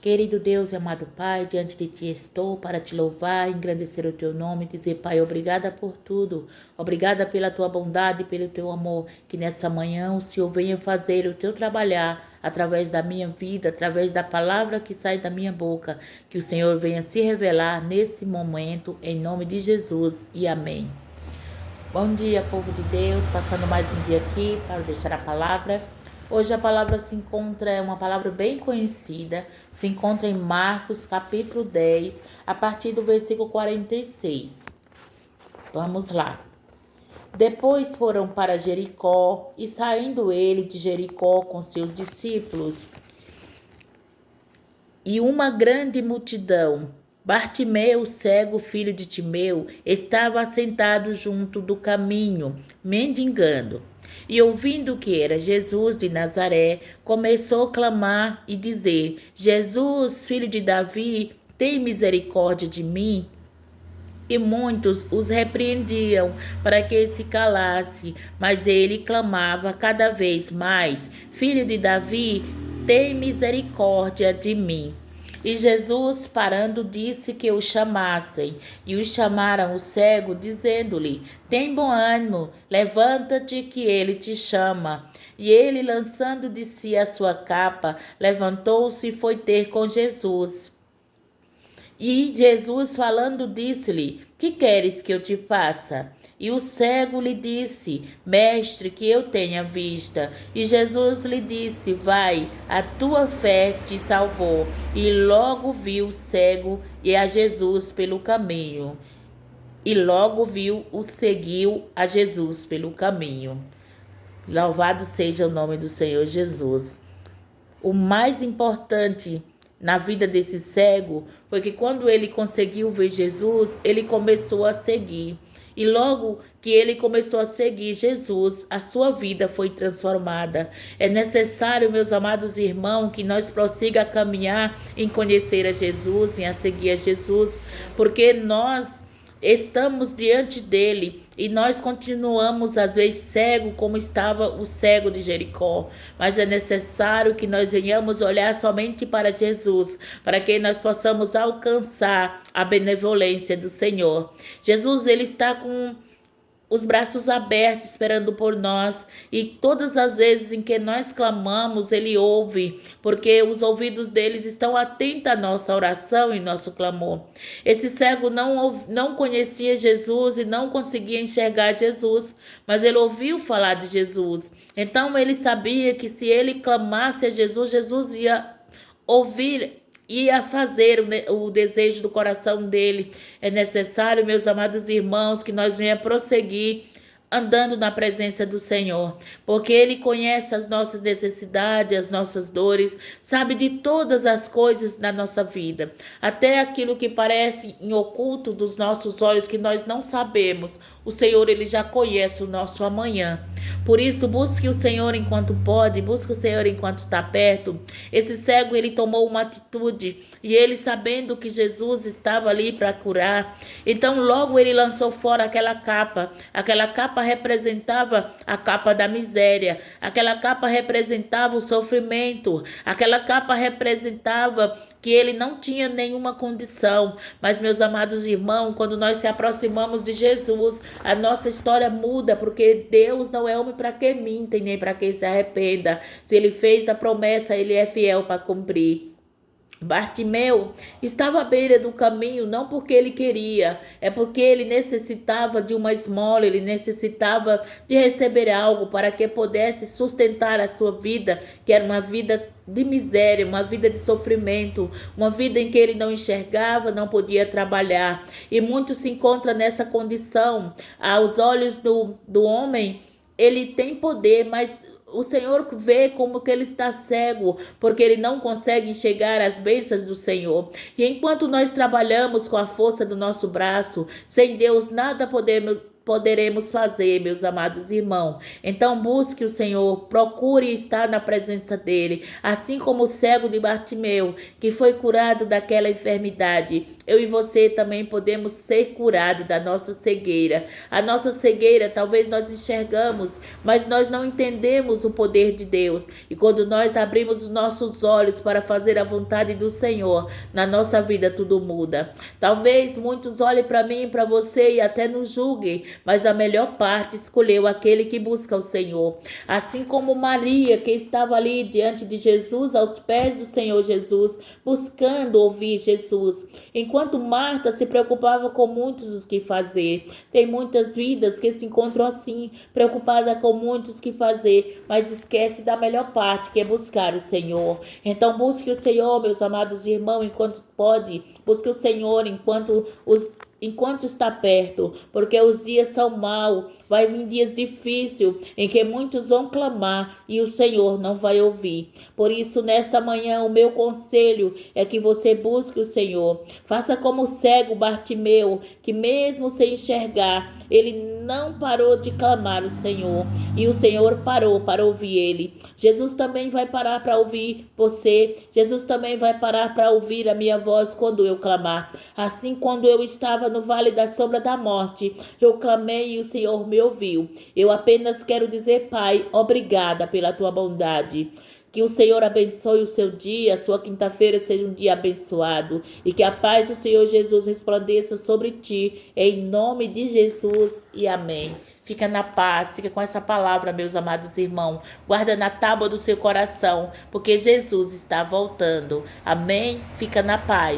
Querido Deus e amado Pai, diante de Ti estou para Te louvar, engrandecer o Teu nome e dizer, Pai, obrigada por tudo. Obrigada pela Tua bondade e pelo Teu amor. Que nessa manhã o Senhor venha fazer o Teu trabalhar através da minha vida, através da palavra que sai da minha boca. Que o Senhor venha se revelar nesse momento, em nome de Jesus e amém. Bom dia, povo de Deus, passando mais um dia aqui para deixar a palavra. Hoje a palavra é uma palavra bem conhecida, se encontra em Marcos capítulo 10, a partir do versículo 46. Vamos lá. Depois foram para Jericó, e saindo ele de Jericó com seus discípulos, e uma grande multidão, Bartimeu, cego, filho de Timeu, estava assentado junto do caminho, mendigando. E ouvindo que era Jesus de Nazaré, começou a clamar e dizer: Jesus, filho de Davi, tem misericórdia de mim. E muitos os repreendiam para que se calasse, mas ele clamava cada vez mais: Filho de Davi, tem misericórdia de mim. E Jesus, parando, disse que o chamassem. E o chamaram o cego, dizendo-lhe: Tem bom ânimo, levanta-te que ele te chama. E ele, lançando de si a sua capa, levantou-se e foi ter com Jesus. E Jesus, falando, disse-lhe: Que queres que eu te faça? E o cego lhe disse: Mestre, que eu tenha vista. E Jesus lhe disse: Vai, a tua fé te salvou. E logo viu o cego e a Jesus pelo caminho. E logo seguiu a Jesus pelo caminho. Louvado seja o nome do Senhor Jesus. O mais importante na vida desse cego foi que quando ele conseguiu ver Jesus, ele começou a seguir. E logo que ele começou a seguir Jesus, a sua vida foi transformada. É necessário, meus amados irmãos, que nós prossiga a caminhar em conhecer a Jesus, em a seguir a Jesus, porque nós estamos diante dele e nós continuamos às vezes cego como estava o cego de Jericó, mas é necessário que nós venhamos olhar somente para Jesus, para que nós possamos alcançar a benevolência do Senhor. Jesus, ele está com os braços abertos esperando por nós, e todas as vezes em que nós clamamos, ele ouve, porque os ouvidos deles estão atentos à nossa oração e nosso clamor. Esse cego não conhecia Jesus e não conseguia enxergar Jesus, mas ele ouviu falar de Jesus. Então ele sabia que se ele clamasse a Jesus, Jesus ia ouvir, ia fazer o desejo do coração dele. É necessário, meus amados irmãos, que nós venhamos prosseguir andando na presença do Senhor, porque Ele conhece as nossas necessidades, as nossas dores, sabe de todas as coisas da nossa vida, até aquilo que parece em oculto dos nossos olhos, que nós não sabemos. O Senhor, Ele já conhece o nosso amanhã. Por isso, busque o Senhor enquanto pode, busque o Senhor enquanto está perto. Esse cego, ele tomou uma atitude, e ele, sabendo que Jesus estava ali para curar, então logo ele lançou fora aquela capa. Aquela capa representava a capa da miséria, aquela capa representava o sofrimento, aquela capa representava que ele não tinha nenhuma condição. Mas, meus amados irmãos, quando nós se aproximamos de Jesus, a nossa história muda, porque Deus não é homem para que minta, nem para que se arrependa. Se ele fez a promessa, ele é fiel para cumprir. Bartimeu estava à beira do caminho, não porque ele queria, é porque ele necessitava de uma esmola, ele necessitava de receber algo para que pudesse sustentar a sua vida, que era uma vida de miséria, uma vida de sofrimento, uma vida em que ele não enxergava, não podia trabalhar. E muitos se encontram nessa condição. Aos olhos do homem, ele tem poder, mas o Senhor vê como que ele está cego, porque ele não consegue enxergar as bênçãos do Senhor. E enquanto nós trabalhamos com a força do nosso braço, sem Deus nada poderemos fazer, meus amados irmãos. Então busque o Senhor, procure estar na presença dele, assim como o cego de Bartimeu, que foi curado daquela enfermidade. Eu e você também podemos ser curados da nossa cegueira. A nossa cegueira, talvez nós enxergamos, mas nós não entendemos o poder de Deus. E quando nós abrimos os nossos olhos para fazer a vontade do Senhor, na nossa vida tudo muda. Talvez muitos olhem para mim e para você e até nos julguem, mas a melhor parte escolheu aquele que busca o Senhor. Assim como Maria, que estava ali diante de Jesus, aos pés do Senhor Jesus, buscando ouvir Jesus. Enquanto Marta se preocupava com muitos os que fazer. Tem muitas vidas que se encontram assim, preocupada com muitos que fazer, mas esquece da melhor parte, que é buscar o Senhor. Então busque o Senhor, meus amados irmãos, enquanto pode. Busque o Senhor enquanto está perto, porque os dias são maus, vai vir dias difíceis em que muitos vão clamar e o Senhor não vai ouvir. Por isso, nesta manhã, o meu conselho é que você busque o Senhor. Faça como o cego Bartimeu, que mesmo sem enxergar, ele não parou de clamar o Senhor e o Senhor parou para ouvir ele. Jesus também vai parar para ouvir você. Jesus também vai parar para ouvir a minha voz quando eu clamar. Assim, quando eu estava no vale da sombra da morte, eu clamei e o Senhor me ouviu. Eu apenas quero dizer, Pai, obrigada pela tua bondade. Que o Senhor abençoe o seu dia, a sua quinta-feira seja um dia abençoado e que a paz do Senhor Jesus resplandeça sobre ti, em nome de Jesus e amém. Fica na paz, fica com essa palavra, meus amados irmãos. Guarda na tábua do seu coração, porque Jesus está voltando. Amém? Fica na paz.